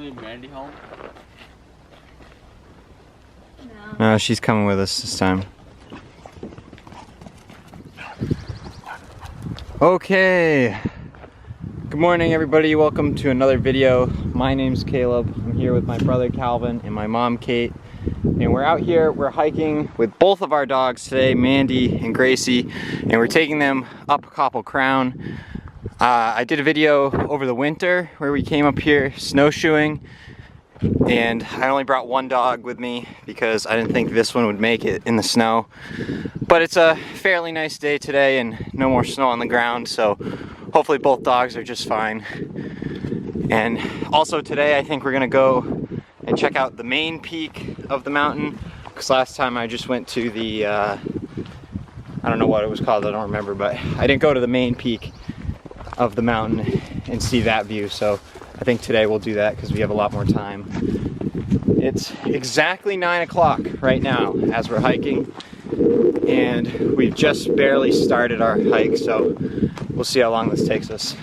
leave Mandy home? No, she's coming with us this time. Okay. Good morning, everybody. Welcome to another video. My name's Caleb. I'm here with my brother Calvin and my mom Kate. And we're out here, we're hiking with both of our dogs today, Mandy and Gracie. And we're taking them up Copple Crown. I did a video over the winter where we came up here snowshoeing. And I only brought one dog with me because I didn't think this one would make it in the snow. But it's a fairly nice day today and no more snow on the ground, so hopefully both dogs are just fine. And also today I think we're gonna go and check out the main peak of the mountain, because last time I just went to the, I don't know what it was called, I don't remember, but I didn't go to the main peak of the mountain and see that view, so I think today we'll do that because we have a lot more time. It's exactly 9 o'clock right now as we're hiking, and we've just barely started our hike, so we'll see how long this takes us.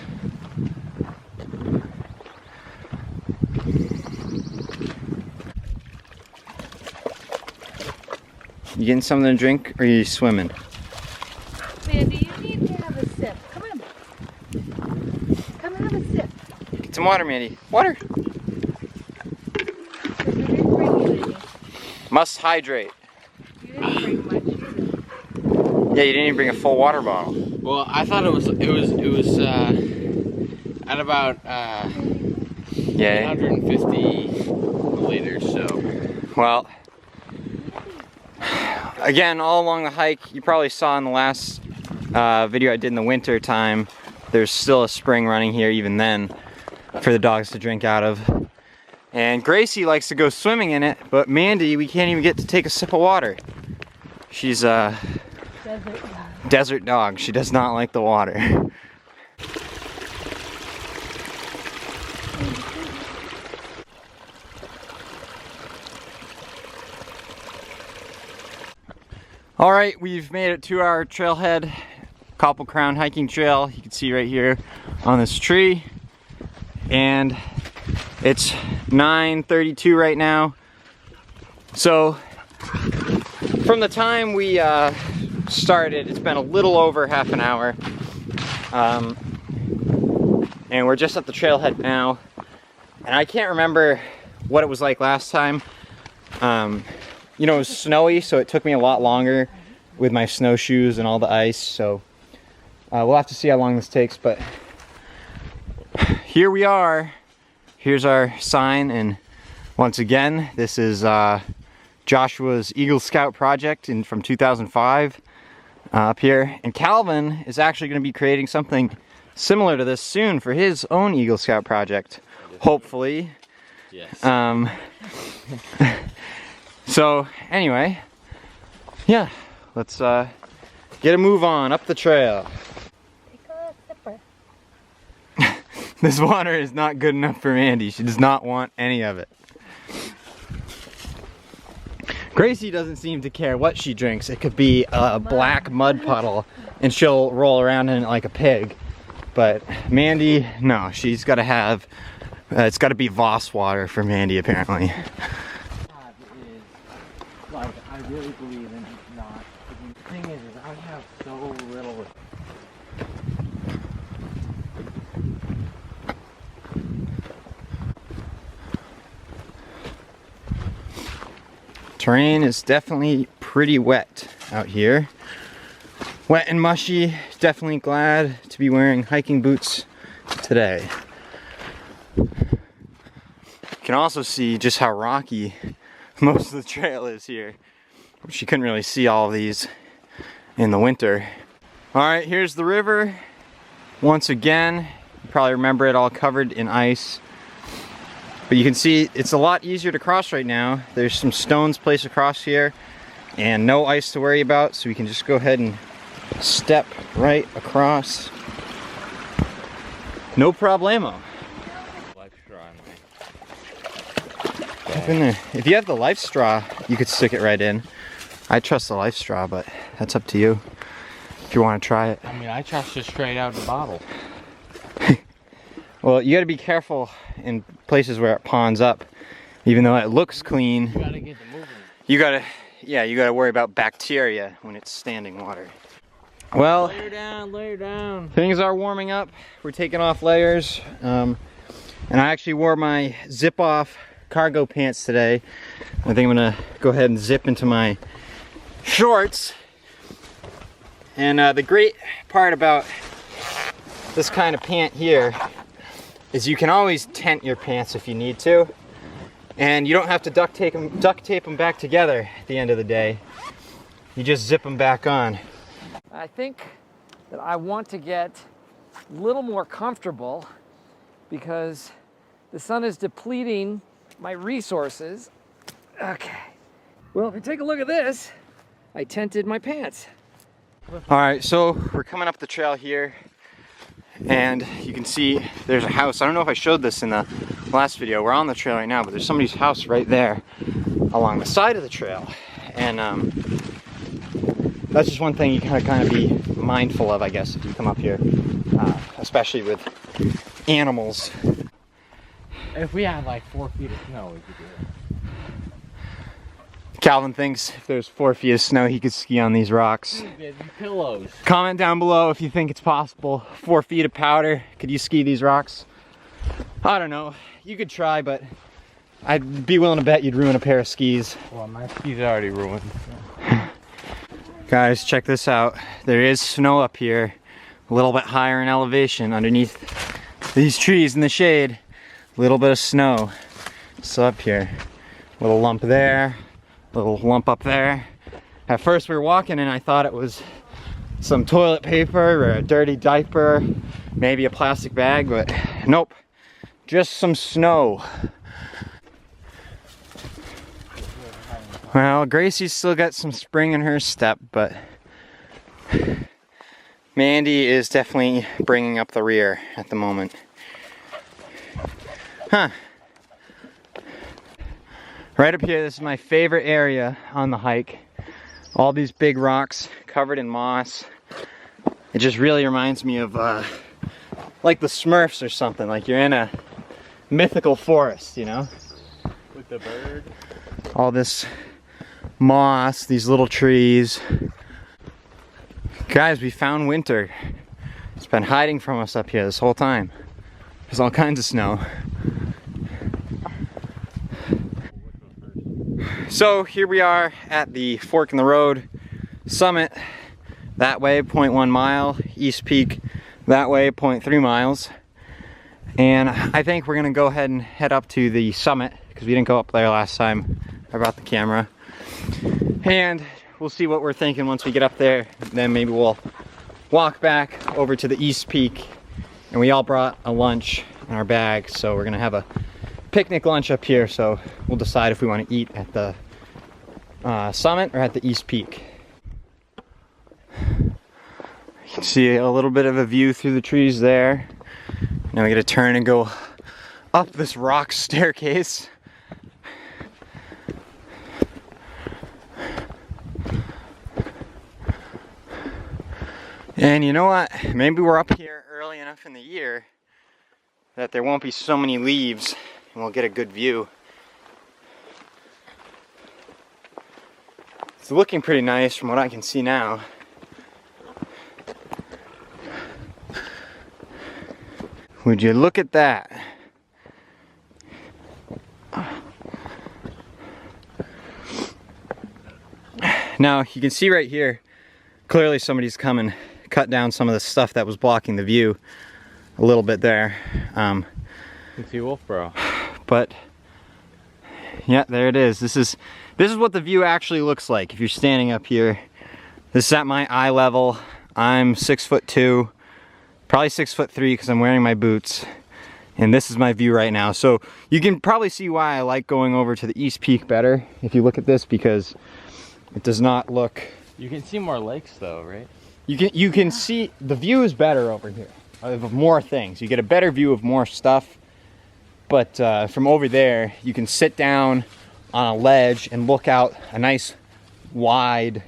You getting something to drink or are you swimming? Mandy, you need to have a sip. Come on. Come and have a sip. Get some water, Mandy. Water! Must hydrate. You didn't bring much either. Yeah, you didn't even bring a full water bottle. Well, I thought it was at about 850 liters, so. Well, again, all along the hike, you probably saw in the last video I did in the winter time, there's still a spring running here even then for the dogs to drink out of. And Gracie likes to go swimming in it, but Mandy, we can't even get to take a sip of water. She's a desert dog. She does not like the water. All right, we've made it to our trailhead, Copple Crown hiking trail. You can see right here on this tree. And it's 9:32 right now. So from the time we started, it's been a little over half an hour. And we're just at the trailhead now. And I can't remember what it was like last time. You know, it was snowy, so it took me a lot longer with my snowshoes and all the ice. So we'll have to see how long this takes, but here we are. Here's our sign, and once again, this is Joshua's Eagle Scout project from 2005 up here. And Calvin is actually going to be creating something similar to this soon for his own Eagle Scout project, hopefully. Yes. So anyway, yeah, let's get a move on up the trail. Take a sipper. This water is not good enough for Mandy. She does not want any of it. Gracie doesn't seem to care what she drinks. It could be a black mud puddle and she'll roll around in it like a pig. But Mandy, no, she's got to have, it's got to be Voss water for Mandy apparently. Like, I really believe in not. The thing is I have so little. Terrain is definitely pretty wet out here. Wet and mushy. Definitely glad to be wearing hiking boots today. You can also see just how rocky most of the trail is here. You couldn't really see all of these in the winter. All right, here's the river. Once again, you probably remember it all covered in ice. But you can see it's a lot easier to cross right now. There's some stones placed across here and no ice to worry about, so we can just go ahead and step right across. No problemo. Life straw in Up in there. If you have the life straw, you could stick it right in. I trust the life straw, but that's up to you if you want to try it. I mean, I trust it straight out of the bottle. Well, you got to be careful in places where it ponds up. Even though it looks clean, You gotta get the moving. you gotta worry about bacteria when it's standing water. Well, Layer down. things are warming up. We're taking off layers. And I actually wore my zip-off cargo pants today. I think I'm gonna go ahead and zip into my shorts. And the great part about this kind of pant here is you can always tent your pants if you need to. And you don't have to duct tape them back together at the end of the day. You just zip them back on. I think that I want to get a little more comfortable because the sun is depleting my resources. Okay. Well, if you take a look at this, I tented my pants. All right, so we're coming up the trail here, and you can see there's a house. I don't know if I showed this in the last video. We're on the trail right now, but there's somebody's house right there along the side of the trail. And that's just one thing you gotta kind of be mindful of, I guess, if you come up here, especially with animals. If we had like 4 feet of snow, we could do it. Calvin thinks if there's 4 feet of snow, he could ski on these rocks. Pillows. Comment down below if you think it's possible. 4 feet of powder, could you ski these rocks? I don't know. You could try, but I'd be willing to bet you'd ruin a pair of skis. Well, my skis are already ruined. Guys, check this out. There is snow up here, a little bit higher in elevation underneath these trees in the shade. A little bit of snow. So up here, little lump there, little lump up there. At first we were walking and I thought it was some toilet paper or a dirty diaper, maybe a plastic bag, but nope, just some snow. Well, Gracie's still got some spring in her step, but Mandy is definitely bringing up the rear at the moment. Huh. Right up here, this is my favorite area on the hike. All these big rocks covered in moss. It just really reminds me of like the Smurfs or something, like you're in a mythical forest, you know? With the bird. All this moss, these little trees. Guys, we found winter. It's been hiding from us up here this whole time. There's all kinds of snow. So here we are at the fork in the road summit. That way 0.1 mile, East Peak that way 0.3 miles. And I think we're gonna go ahead and head up to the summit because we didn't go up there last time I brought the camera. And we'll see what we're thinking once we get up there. Then maybe we'll walk back over to the East Peak. And we all brought a lunch in our bag, so we're gonna have a picnic lunch up here. So we'll decide if we want to eat at the summit or at the East Peak. You can see a little bit of a view through the trees there. Now we gotta turn and go up this rock staircase. And you know what? Maybe we're up here early enough in the year that there won't be so many leaves and we'll get a good view. It's looking pretty nice from what I can see now. Would you look at that? Now you can see right here, clearly somebody's come and cut down some of the stuff that was blocking the view a little bit there. You can see Wolfboro. But yeah, there it is. This is what the view actually looks like if you're standing up here. This is at my eye level. I'm 6'2", probably 6'3" because I'm wearing my boots. And this is my view right now. So you can probably see why I like going over to the East Peak better if you look at this, because it does not look. You can see more lakes though, right? You can see the view is better over here of more things. You get a better view of more stuff. But from over there, you can sit down on a ledge and look out a nice wide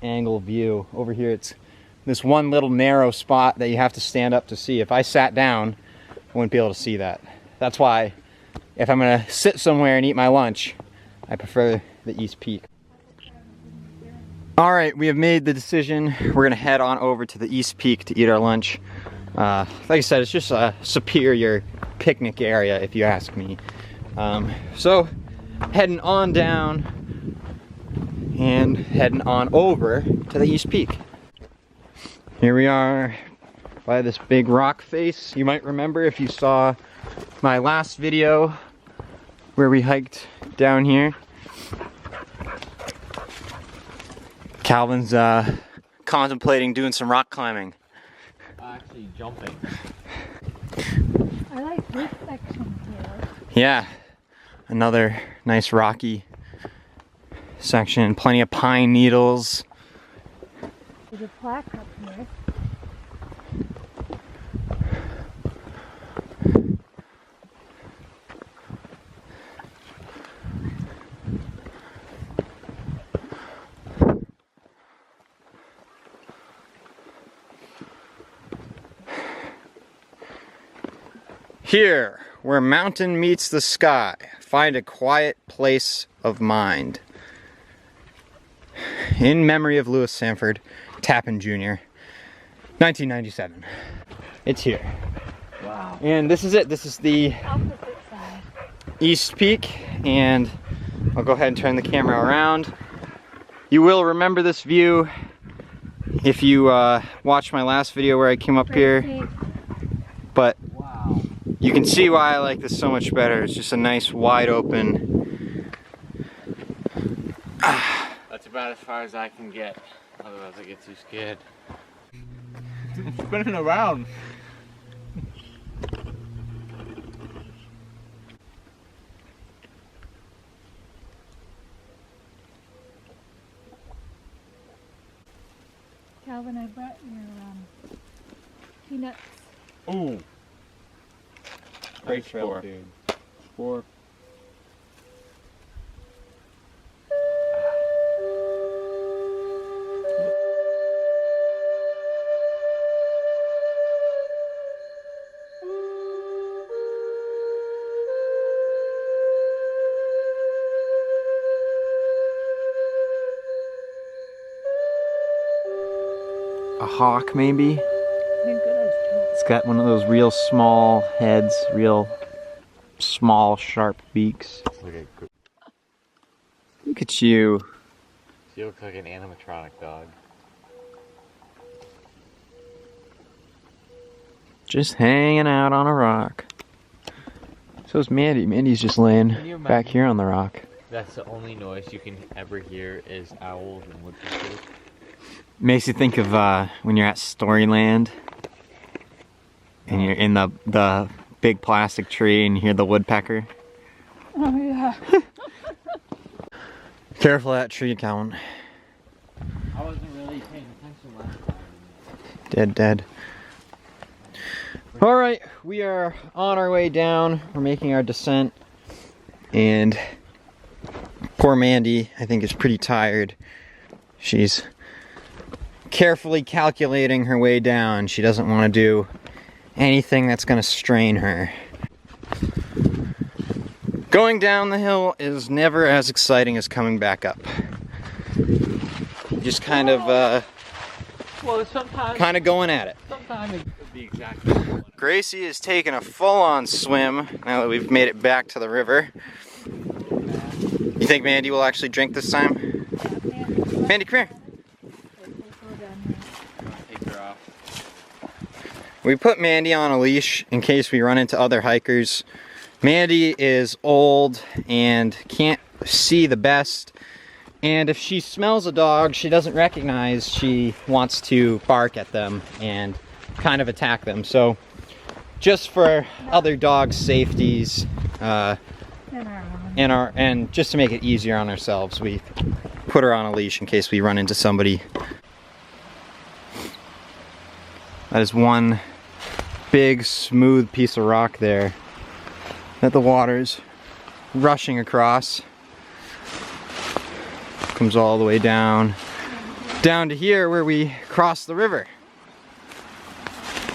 angle view. Over here, it's this one little narrow spot that you have to stand up to see. If I sat down, I wouldn't be able to see that. That's why if I'm gonna sit somewhere and eat my lunch, I prefer the East Peak. All right, we have made the decision. We're gonna head on over to the East Peak to eat our lunch. Like I said, it's just a superior picnic area if you ask me. So heading on down and heading on over to the East Peak. Here we are by this big rock face. You might remember if you saw my last video where we hiked down here. Calvin's contemplating doing some rock climbing. Actually jumping. I like this section here. Yeah, another nice rocky section. Plenty of pine needles. There's a plaque up here. Here, where mountain meets the sky, find a quiet place of mind. In memory of Lewis Sanford, Tappan Jr., 1997. It's here. Wow. And this is it. This is the Opposite side. East Peak, and I'll go ahead and turn the camera around. You will remember this view if you watched my last video where I came up here, but Wow. you can see why I like this so much better. It's just a nice wide open. That's about as far as I can get. Otherwise I get too scared. I'm spinning around. Calvin, I brought your peanuts. Ooh. Great trail, score. dude. Score. A hawk, maybe? They're good as toast. It's got one of those real small heads, real small, sharp beaks. Look at you. She looks like an animatronic dog. Just hanging out on a rock. So's Mandy. Mandy's just laying Can you back imagine? here on the rock. That's the only noise you can ever hear is owls and woodpeckers. Makes you think of when you're at Storyland and you're in the big plastic tree and you hear the woodpecker. Oh yeah. Careful of that tree, Calvin. I wasn't really paying attention last time. Dead. Alright, we are on our way down. We're making our descent. And poor Mandy, I think, is pretty tired. She's carefully calculating her way down. She doesn't want to do anything that's going to strain her. Going down the hill is never as exciting as coming back up. You just kind of Well, sometimes going at it. sometimes it could be exactly what I want. Gracie is taking a full-on swim now that we've made it back to the river. You think Mandy will actually drink this time? Mandy, come here. Take her off. We put Mandy on a leash in case we run into other hikers. Mandy is old and can't see the best. And if she smells a dog she doesn't recognize, she wants to bark at them and kind of attack them. So just for other dogs' safeties and just to make it easier on ourselves, we put her on a leash in case we run into somebody. That is one big smooth piece of rock there that the water's rushing across. Comes all the way down to here where we cross the river.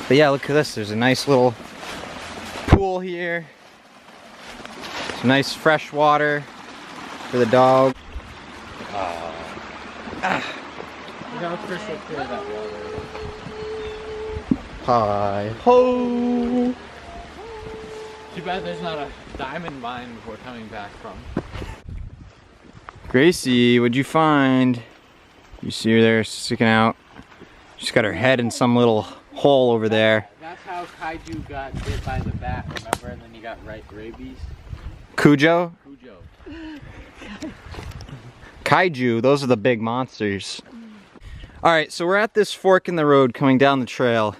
But yeah, look at this. There's a nice little pool here. Some nice fresh water for the dog. Look how crystal clear that water is. Hi ho! Too bad there's not a diamond mine we're coming back from. Gracie, what'd you find? You see her there sticking out? She's got her head in some little hole over there. That's how Kaiju got bit by the bat, remember? And then he got rabies. Cujo? Cujo. Kaiju, those are the big monsters. Alright, so we're at this fork in the road coming down the trail.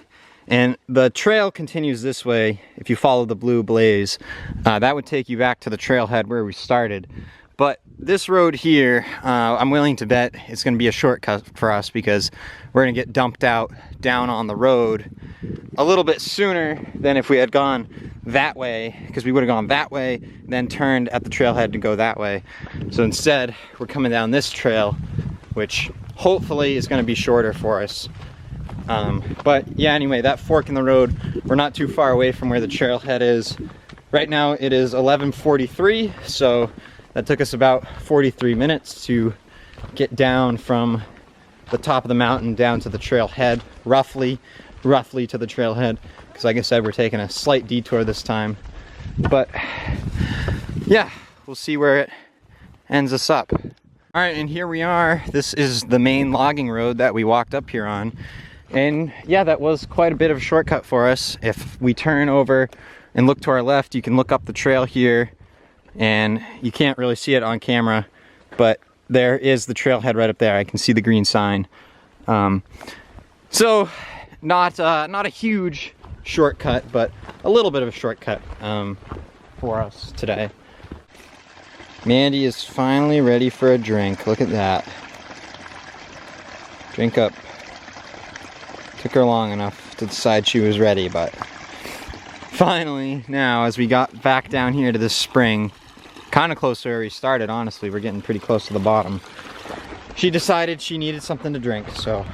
And the trail continues this way if you follow the blue blaze. That would take you back to the trailhead where we started. But this road here, I'm willing to bet it's going to be a shortcut for us because we're going to get dumped out down on the road a little bit sooner than if we had gone that way, because we would have gone that way, then turned at the trailhead to go that way. So instead, we're coming down this trail, which hopefully is going to be shorter for us. But yeah, anyway, that fork in the road, we're not too far away from where the trailhead is. Right now it is 11:43, so that took us about 43 minutes to get down from the top of the mountain down to the trailhead, roughly to the trailhead, because like I said, we're taking a slight detour this time. But yeah, we'll see where it ends us up. All right, and here we are. This is the main logging road that we walked up here on. And yeah, that was quite a bit of a shortcut for us. If we turn over and look to our left, you can look up the trail here, and you can't really see it on camera, but there is the trailhead right up there. I can see the green sign. So not a huge shortcut, but a little bit of a shortcut for us today. Mandy is finally ready for a drink. Look at that. Drink up. Took her long enough to decide she was ready, but finally, now, as we got back down here to this spring, kind of close to where we started, honestly, we're getting pretty close to the bottom, she decided she needed something to drink, so.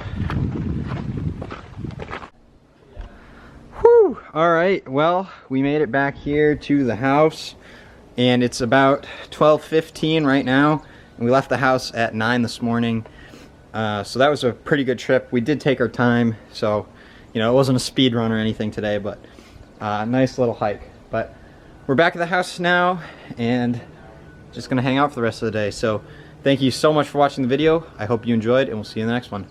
Whew! Alright, well, we made it back here to the house, and it's about 12:15 right now, and we left the house at 9 this morning. So that was a pretty good trip. We did take our time, so you know, it wasn't a speed run or anything today, but nice little hike. But we're back at the house now and just gonna hang out for the rest of the day. So thank you so much for watching the video. I hope you enjoyed, and we'll see you in the next one.